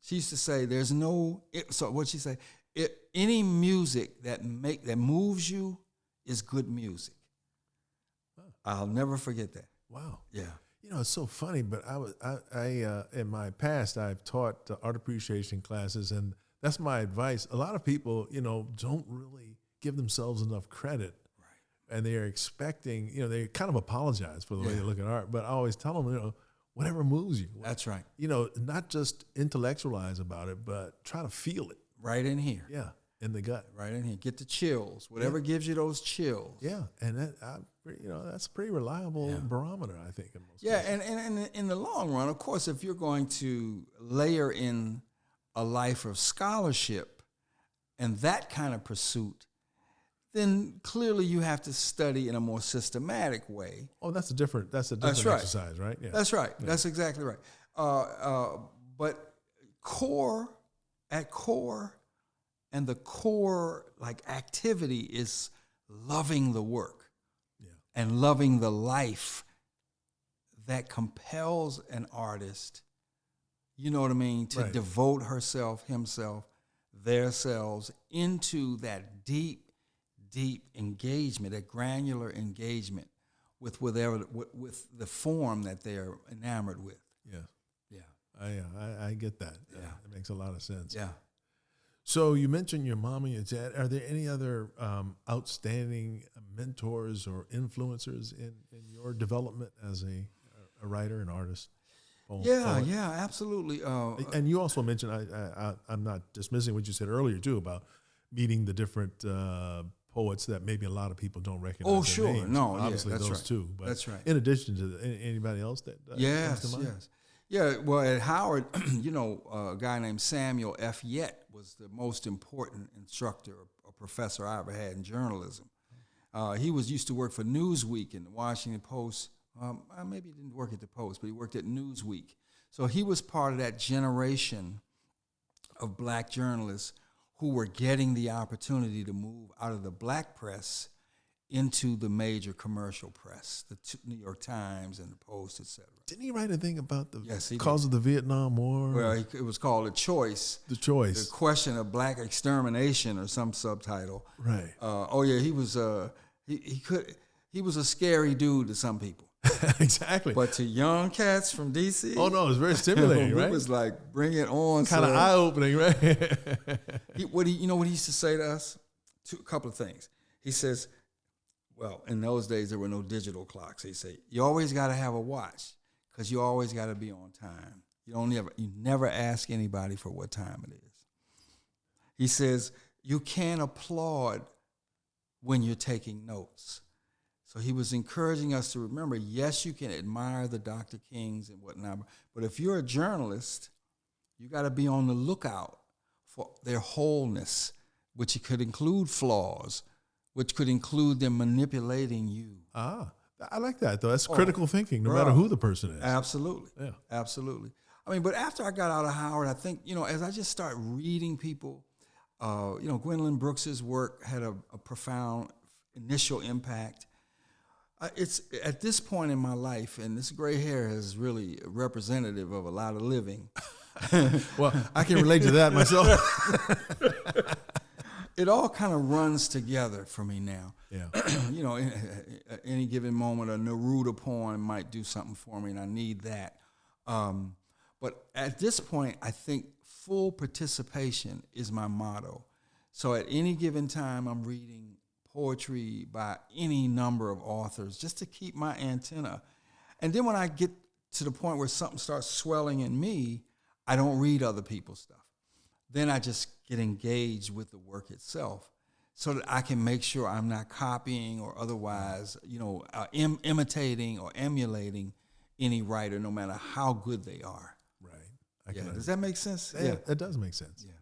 She used to say, so what'd she say? Any music that moves you is good music. I'll never forget that. Wow. Yeah. It's so funny, but I in my past, I've taught art appreciation classes, and that's my advice. A lot of people, don't really give themselves enough credit. Right. And they're expecting, they kind of apologize for the way they look at art, but I always tell them, whatever moves you. That's right. Not just intellectualize about it, but try to feel it. Right in here. Yeah, in the gut. Right in here. Get the chills. Whatever gives you those chills. Yeah, and that's a pretty reliable barometer, I think. In most cases. And in the long run, of course, if you're going to layer in a life of scholarship and that kind of pursuit, then clearly you have to study in a more systematic way. Oh, that's a different exercise, right? Yeah. That's right. Yeah. That's exactly right. But at core, and the core activity is loving the work and loving the life that compels an artist, to devote herself, himself, theirselves into that deep engagement, that granular engagement with the form that they're enamored with. Yeah. Yeah. I get that. Yeah. It makes a lot of sense. Yeah. So you mentioned your mom and your dad. Are there any other outstanding mentors or influencers in your development as a writer and artist? Poet? Yeah, absolutely. And you also mentioned, I'm not dismissing what you said earlier, too, about meeting the different poets that maybe a lot of people don't recognize. Oh, sure. Names. No, obviously that's those right. two. But that's right. In addition to anybody else that comes to mind? Yes. Yeah, well, at Howard, a guy named Samuel F. Yett was the most important instructor or professor I ever had in journalism. He used to work for Newsweek and the Washington Post. Maybe he didn't work at the Post, but he worked at Newsweek. So he was part of that generation of black journalists who were getting the opportunity to move out of the black press into the major commercial press, the New York Times and the Post, et cetera. Didn't he write a thing about the cause of the Vietnam War? Well, it was called The Choice. The Choice. The Question of Black Extermination, or some subtitle. Right. He was he was a scary dude to some people. Exactly. But to young cats from D.C. Oh, no, it was very stimulating, right? It was like, bring it on. Kind of eye-opening, right? What he used to say to us? A couple of things. He says, well, in those days, there were no digital clocks. He said, you always got to have a watch because you always got to be on time. You never ask anybody for what time it is. He says, you can't applaud when you're taking notes. So he was encouraging us to remember, yes, you can admire the Dr. Kings and whatnot, but if you're a journalist, you got to be on the lookout for their wholeness, which could include flaws, which could include them manipulating you. I like that, though. That's critical thinking, no matter who the person is. Absolutely. Yeah. Absolutely. I mean, but after I got out of Howard, I think, as I just started reading people, Gwendolyn Brooks's work had a profound initial impact. It's at this point in my life, and this gray hair is really representative of a lot of living. Well, I can relate to that myself. It all kind of runs together for me now. Yeah. At any given moment, a Neruda poem might do something for me, and I need that. But at this point, I think full participation is my motto. So at any given time, I'm reading poetry by any number of authors just to keep my antenna. And then when I get to the point where something starts swelling in me, I don't read other people's stuff. Then I just get engaged with the work itself so that I can make sure I'm not copying or otherwise, imitating or emulating any writer, no matter how good they are. Right. Does that make sense? Yeah, it does make sense. Yeah.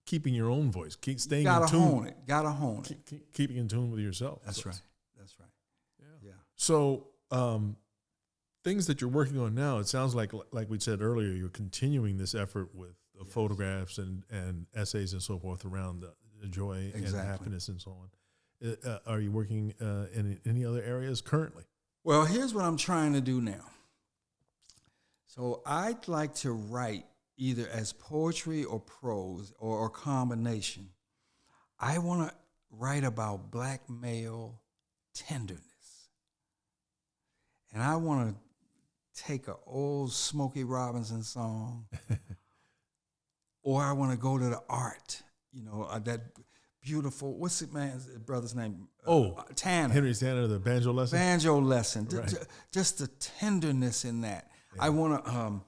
Keeping your own voice, staying gotta in tune. hone it. Gotta hone it. Keeping in tune with yourself. That's right. Yeah. So, things that you're working on now, it sounds like we said earlier, you're continuing this effort with photographs and essays and so forth around the joy and happiness and so on. Are you working in any other areas currently? Well, here's what I'm trying to do now. So I'd like to write either as poetry or prose or a combination. I want to write about black male tenderness. And I want to take an old Smokey Robinson song, or I want to go to the art, that beautiful, what's the brother's name? Tanner. Henry Tanner, the banjo lesson? Banjo lesson. Right. Just the tenderness in that. Yeah. I want to,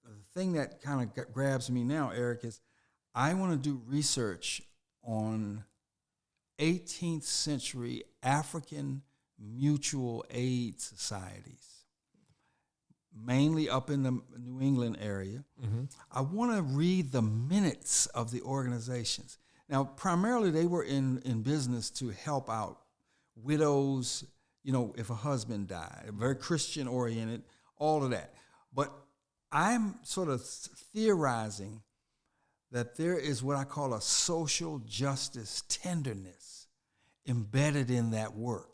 the thing that kind of grabs me now, Eric, is I want to do research on 18th century African mutual aid societies, mainly up in the New England area. Mm-hmm. I want to read the minutes of the organizations. Now, primarily they were in business to help out widows, if a husband died, very Christian-oriented, all of that. But I'm sort of theorizing that there is what I call a social justice tenderness embedded in that work,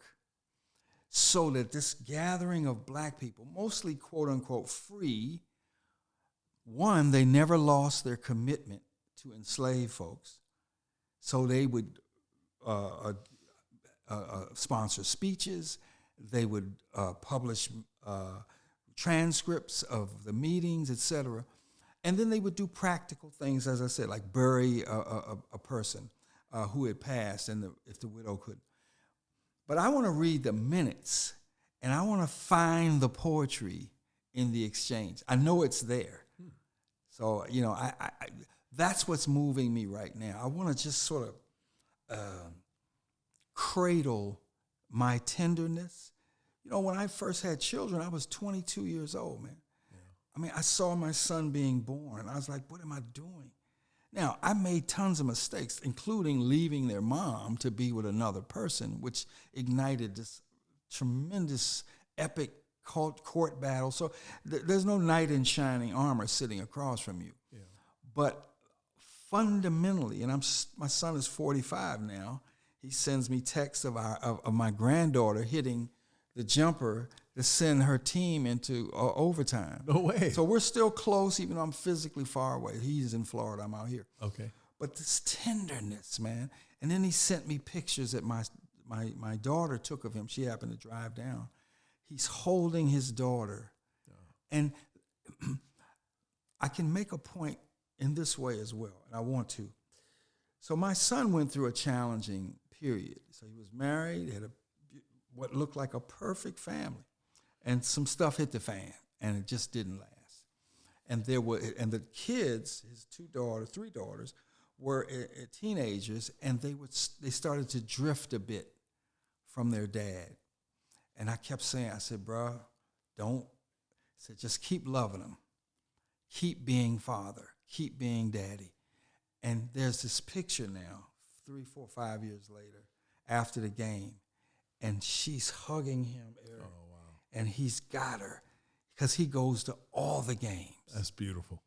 so that this gathering of black people, mostly quote-unquote free, one, they never lost their commitment to enslave folks, so they would sponsor speeches, they would publish transcripts of the meetings, etc., and then they would do practical things, as I said, like bury a person who had passed, and if the widow could. But I want to read the minutes, and I want to find the poetry in the exchange. I know it's there. So, I that's what's moving me right now. I want to just sort of cradle my tenderness. When I first had children, I was 22 years old, man. Yeah. I mean, I saw my son being born. I was like, what am I doing? Now, I made tons of mistakes, including leaving their mom to be with another person, which ignited this tremendous, epic court battle. So there's no knight in shining armor sitting across from you. Yeah. But fundamentally, and my son is 45 now, he sends me texts of my granddaughter hitting the jumper to send her team into overtime. No way. So we're still close, even though I'm physically far away. He's in Florida, I'm out here. Okay. But this tenderness, man. And then he sent me pictures that my daughter took of him. She happened to drive down. He's holding his daughter. Yeah. And I can make a point in this way as well, and I want to. So my son went through a challenging period. So he was married, had what looked like a perfect family, and some stuff hit the fan, and it just didn't last. And the kids, his three daughters, were teenagers, and they started to drift a bit from their dad. And I kept saying, I said, bro, just keep loving them, keep being father, keep being daddy. And there's this picture now, 3, 4, 5 years later after the game, and she's hugging him, Eric. Oh, wow. And he's got her because he goes to all the games. That's beautiful.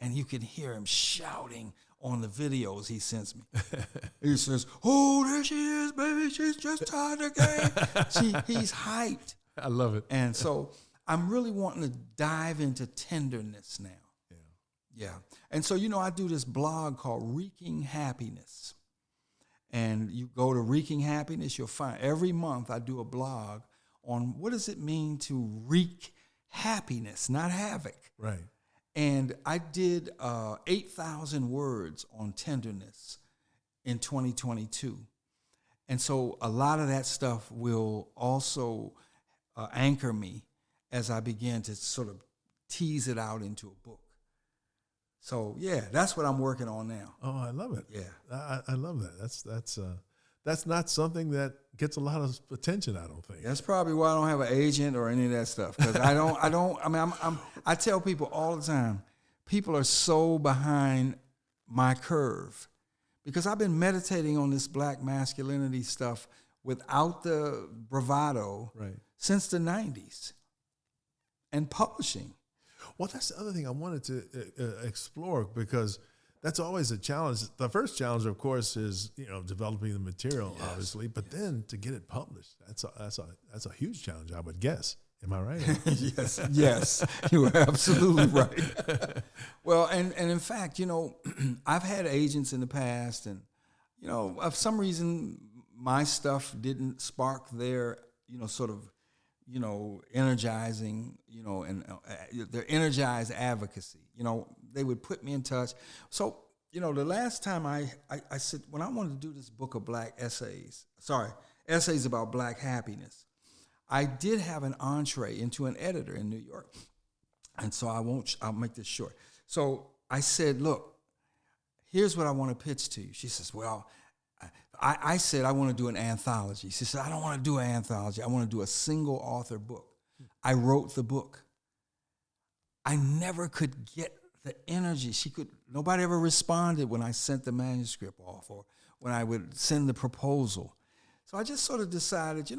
And you can hear him shouting on the videos he sends me. He says, "Oh, there she is, baby. She's just tied the game." He's hyped. I love it. And so I'm really wanting to dive into tenderness now. Yeah. And so, I do this blog called Wreaking Happiness. And you go to Wreaking Happiness, you'll find every month I do a blog on what does it mean to wreak happiness, not havoc. Right. And I did 8,000 words on tenderness in 2022. And so a lot of that stuff will also anchor me as I begin to sort of tease it out into a book. So, yeah, that's what I'm working on now. Oh, I love it. Yeah. I love that. That's not something that gets a lot of attention, I don't think. That's probably why I don't have an agent or any of that stuff. Because I tell people all the time, people are so behind my curve. Because I've been meditating on this black masculinity stuff without the bravado since the 90s and publishing. Well, that's the other thing I wanted to explore, because that's always a challenge. The first challenge, of course, is developing the material, obviously, but then to get it published, that's a huge challenge, I would guess. Am I right? Yes, you are absolutely right. Well, and in fact, I've had agents in the past, and of some reason my stuff didn't spark their sort of energizing, and their energized advocacy. They would put me in touch. So, the last time I said, when I wanted to do this book of black essays about black happiness, I did have an entree into an editor in New York. And so I'll make this short. So I said, look, here's what I want to pitch to you. She says, well, I said, I want to do an anthology. She said, I don't want to do an anthology. I want to do a single author book. I wrote the book. I never could get the energy. Nobody ever responded when I sent the manuscript off or when I would send the proposal. So I just sort of decided,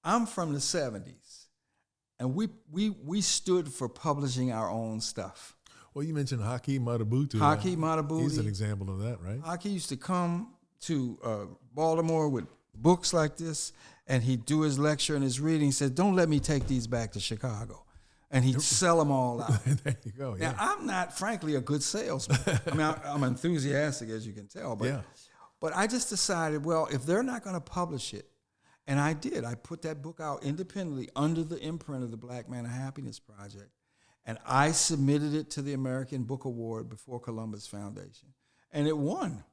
I'm from the 70s, and we stood for publishing our own stuff. Well, you mentioned Haki Madhubuti. Haki Madhubuti. He's an example of that, right? Haki used to come to Baltimore with books like this, and he'd do his lecture and his reading. He said, don't let me take these back to Chicago. And he'd sell them all out. There you go. Now, I'm not, frankly, a good salesman. I'm enthusiastic, as you can tell. But I just decided, well, if they're not going to publish it, and I did. I put that book out independently under the imprint of the Black Man of Happiness Project. And I submitted it to the American Book Award before Columbus Foundation. And it won.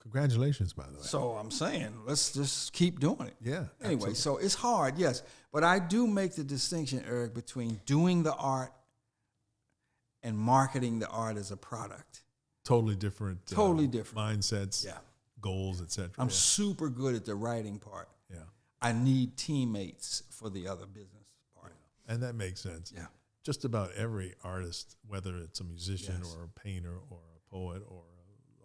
Congratulations, by the way. So I'm saying, let's just keep doing it. Yeah. Anyway, absolutely. so it's hard, yes. But I do make the distinction, Eric, between doing the art and marketing the art as a product. Totally different. Totally different. Mindsets, goals, etc. I'm super good at the writing part. Yeah. I need teammates for the other business part. Yeah. And that makes sense. Yeah. Just about every artist, whether it's a musician or a painter or a poet or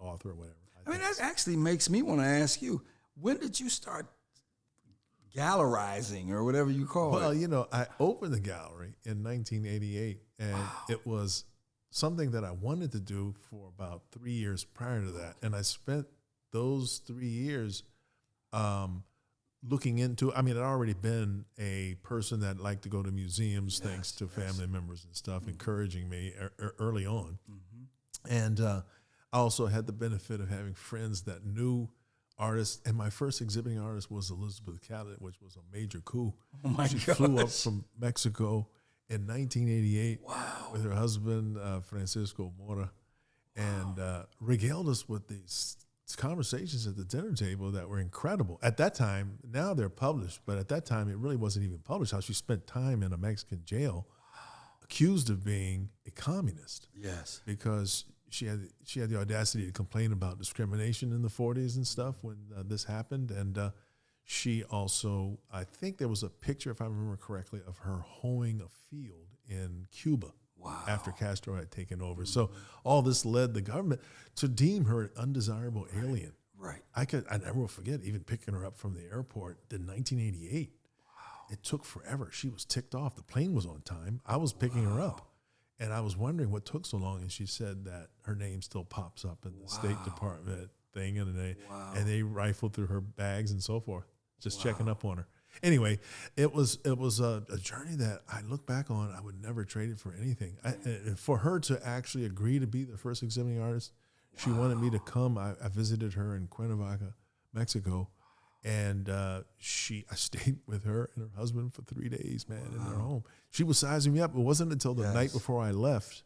an author or whatever. I mean, that actually makes me want to ask you, when did you start gallerizing or whatever you call it? Well, I opened the gallery in 1988, and it was something that I wanted to do for about 3 years prior to that. And I spent those 3 years looking into, I'd already been a person that liked to go to museums, thanks to family members and stuff, encouraging me early on. Mm-hmm. And I also had the benefit of having friends that knew artists. And my first exhibiting artist was Elizabeth Catlett, which was a major coup. Oh my She gosh. flew up from Mexico in 1988 with her husband, Francisco Mora, and regaled us with these conversations at the dinner table that were incredible. At that time, now they're published, but at that time it really wasn't even published, how she spent time in a Mexican jail accused of being a communist. Yes. Because she had the audacity to complain about discrimination in the 40s and stuff when this happened. And she also, I think there was a picture, if I remember correctly, of her hoeing a field in Cuba. Wow. After Castro had taken over. So all this led the government to deem her an undesirable alien Right. I never will forget even picking her up from the airport in 1988. Wow. It took forever. She was ticked off. The plane was on time. I was picking her up. And I was wondering what took so long. And she said that her name still pops up in the State Department thing. And they rifled through her bags and so forth, just checking up on her. Anyway, it was a journey that I look back on. I would never trade it for anything. And for her to actually agree to be the first exhibiting artist, she wanted me to come. I visited her in Cuernavaca, Mexico, and I stayed with her and her husband for 3 days, man, in their home. She was sizing me up. It wasn't until the night before I left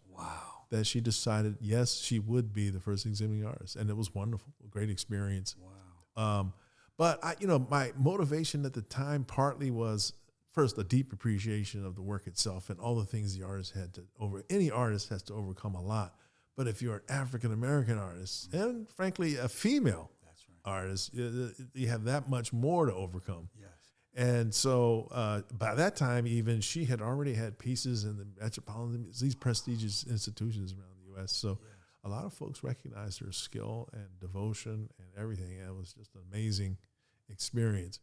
that she decided, yes, she would be the first exhibiting artist, and it was wonderful, a great experience. Wow. But my motivation at the time partly was first a deep appreciation of the work itself and all the things the artist had to any artist has to overcome a lot. But if you're an African-American artist and frankly a female artist, you have that much more to overcome. Yes. And so by that time, even she had already had pieces in the metropolitan, these prestigious institutions around the U.S. So a lot of folks recognized her skill and devotion and everything. And it was just an amazing experience.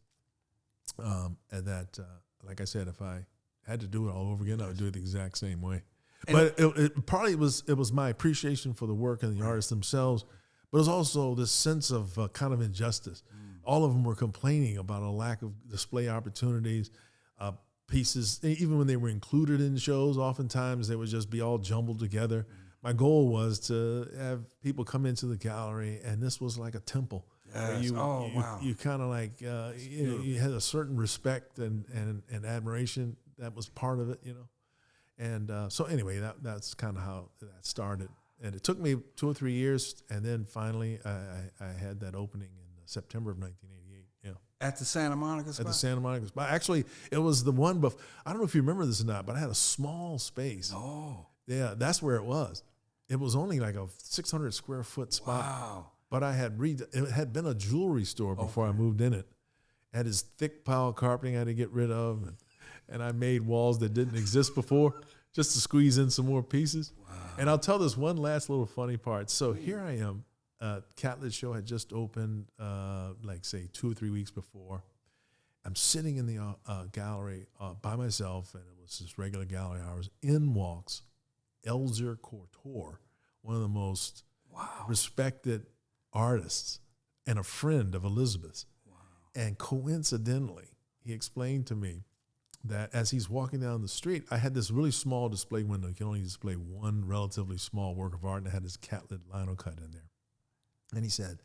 And that, like I said, if I had to do it all over again, I would do it the exact same way. And but it partly was my appreciation for the work and the artists themselves, but it was also this sense of kind of injustice. All of them were complaining about a lack of display opportunities, pieces. Even when they were included in shows, oftentimes they would just be all jumbled together. My goal was to have people come into the gallery, and this was like a temple. Yes. You kind of like you had a certain respect and admiration that was part of it, And so anyway, that's kind of how that started. And it took me 2 or 3 years, and then finally I had that opening in September of 1988. Yeah. At the Santa Monica spot? At the Santa Monica spot. Actually, it was the one, but I don't know if you remember this or not, but I had a small space. Oh. Yeah, that's where it was. It was only like a 600 square foot spot. Wow. But it had been a jewelry store before I moved in it. It had this thick pile of carpeting I had to get rid of, and I made walls that didn't exist before just to squeeze in some more pieces. Wow. And I'll tell this one last little funny part. So here I am. Catlett Show had just opened, say 2 or 3 weeks before. I'm sitting in the gallery by myself, and it was just regular gallery hours. In walks Elzer Couture, one of the most respected artists and a friend of Elizabeth's. Wow. And coincidentally, he explained to me that as he's walking down the street, I had this really small display window. You can only display one relatively small work of art, and I had this Catlett lino cut in there. And he said,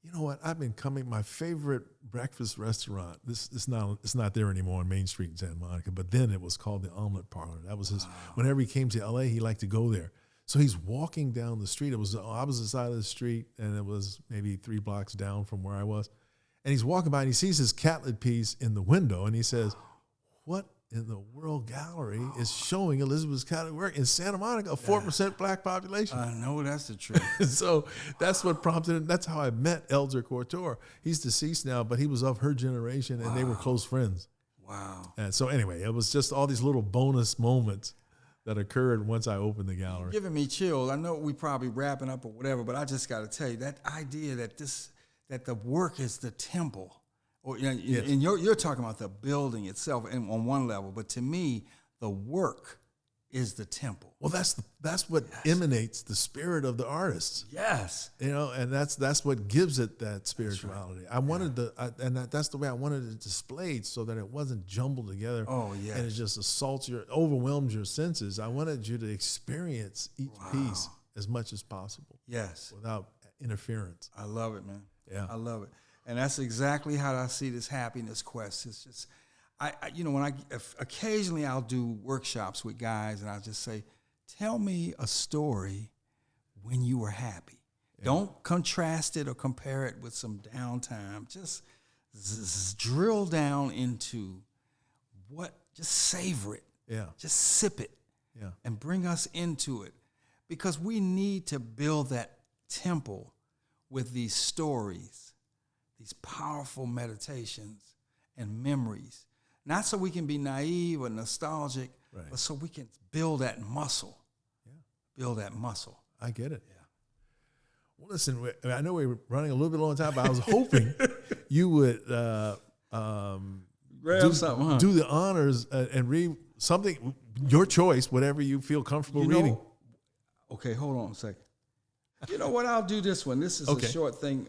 you know what, I've been coming, my favorite breakfast restaurant, it's not there anymore on Main Street in Santa Monica, but then it was called the Omelet Parlor. That was his, whenever he came to LA, he liked to go there. So he's walking down the street. It was the opposite side of the street, and it was maybe 3 blocks down from where I was. And he's walking by, and he sees his Catlett piece in the window, and he says, what in the world gallery is showing Elizabeth's Catlett work in Santa Monica, a 4% black population? I know that's the truth. So that's what prompted it. That's how I met Elzer Couture. He's deceased now, but he was of her generation, and they were close friends. Wow. And so anyway, it was just all these little bonus moments that occurred once I opened the gallery. You're giving me chills. I know we probably wrapping up or whatever, but I just got to tell you, that idea that the work is the temple. Or, and you're talking about the building itself and on one level, but to me, the work is the temple. Well, that's what emanates the spirit of the artists. Yes, and that's what gives it that spirituality. Right. I wanted that's the way I wanted it displayed, so that it wasn't jumbled together. Oh yeah, and it just overwhelms your senses. I wanted you to experience each piece as much as possible. Yes, without interference. I love it, man. Yeah, I love it. And that's exactly how I see this happiness quest. It's just, occasionally I'll do workshops with guys, and I'll just say, tell me a story when you were happy. Yeah. Don't contrast it or compare it with some downtime. Just drill down into just savor it. Yeah. Just sip it. Yeah. And bring us into it. Because we need to build that temple with these stories, these powerful meditations and memories, not so we can be naive or nostalgic, but so we can build that muscle. Yeah. Build that muscle. I get it. Yeah. Well, listen, I know we're running a little bit long time, but I was hoping you would Grab something, huh? do the honors and read something, your choice, whatever you feel comfortable reading. Okay, hold on a second. You know what? I'll do this one. This is a short thing.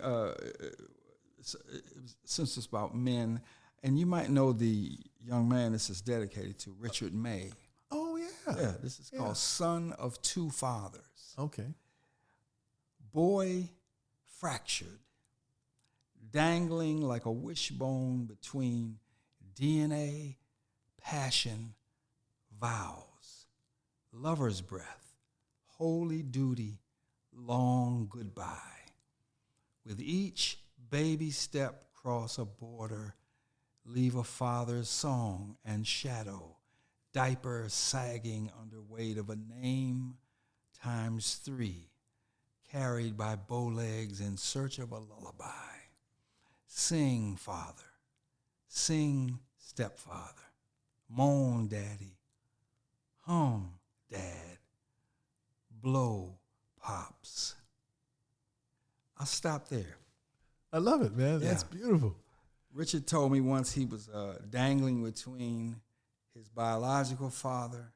Since it's about men, and you might know the young man this is dedicated to, Richard May. Oh, yeah. Yeah, this is called Son of Two Fathers. Okay. Boy fractured, dangling like a wishbone between DNA, passion, vows, lover's breath, holy duty, long goodbye. With each baby step cross a border, leave a father's song and shadow, diaper sagging under weight of a name times 3, carried by bow legs in search of a lullaby. Sing, father, sing, stepfather, moan, daddy, hum, dad, blow, pops. I'll stop there. I love it, man. That's beautiful. Richard told me once he was dangling between his biological father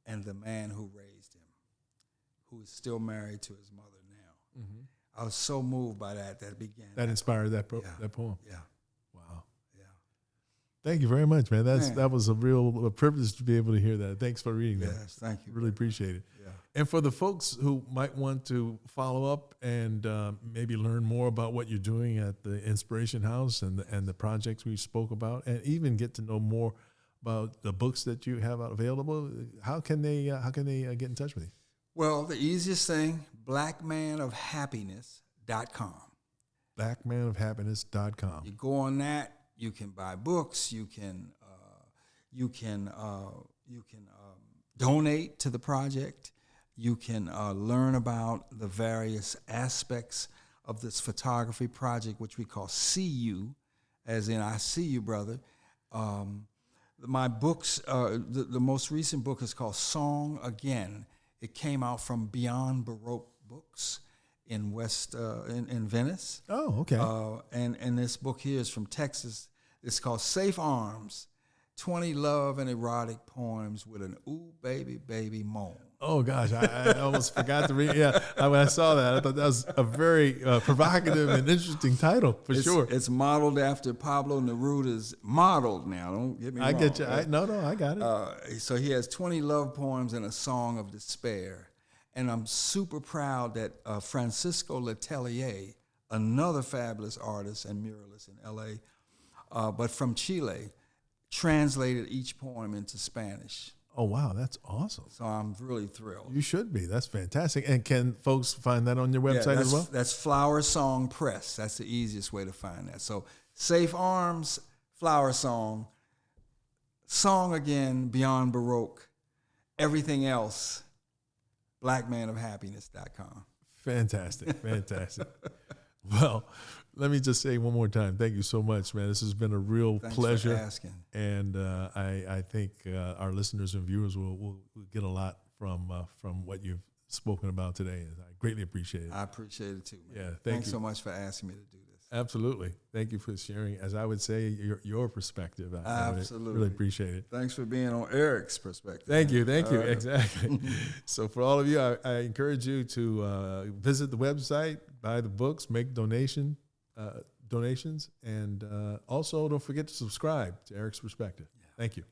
and the man who raised him, who is still married to his mother now. Mm-hmm. I was so moved by that began. That inspired that poem. Yeah. Wow. Yeah. Thank you very much, man. That was a real privilege to be able to hear that. Thanks for reading that. Yes, thank you. Really appreciate it. Yeah. And for the folks who might want to follow up and maybe learn more about what you're doing at the Inspiration House and the projects we spoke about, and even get to know more about the books that you have available, how can they get in touch with you? Well, the easiest thing, blackmanofhappiness.com. Blackmanofhappiness.com. You go on that. You can buy books. You can donate to the project. You can learn about the various aspects of this photography project, which we call See You, as in I see you, brother. My books, the most recent book is called Song Again. It came out from Beyond Baroque Books in in Venice. Oh, okay. And this book here is from Texas. It's called Safe Arms, 20 Love and Erotic Poems with an Ooh Baby Baby Moan. Oh, gosh, I almost forgot to read. Yeah, when I saw that, I thought that was a very provocative and interesting title, sure. It's modeled after Pablo Neruda's Modeled now. Don't get me wrong. I get you. I got it. So he has 20 love poems and a song of despair. And I'm super proud that Francisco Letelier, another fabulous artist and muralist in L.A., but from Chile, translated each poem into Spanish. Oh, wow, that's awesome. So I'm really thrilled. You should be. That's fantastic. And can folks find that on your website as well? That's Flower Song Press. That's the easiest way to find that. So Safe Arms, Flower Song, Song Again, Beyond Baroque, everything else, blackmanofhappiness.com. Fantastic. Well, let me just say one more time, thank you so much, man. This has been a real pleasure. Thanks for asking. And I think our listeners and viewers will get a lot from what you've spoken about today. And I greatly appreciate it. I appreciate it too, man. Yeah, Thanks so much for asking me to do this. Absolutely. Thank you for sharing, as I would say, your perspective. Absolutely. I really appreciate it. Thanks for being on Eric's perspective. Thank you. Exactly. So for all of you, I encourage you to visit the website, buy the books, make donations, and also don't forget to subscribe to Eric's Perspective. Thank you.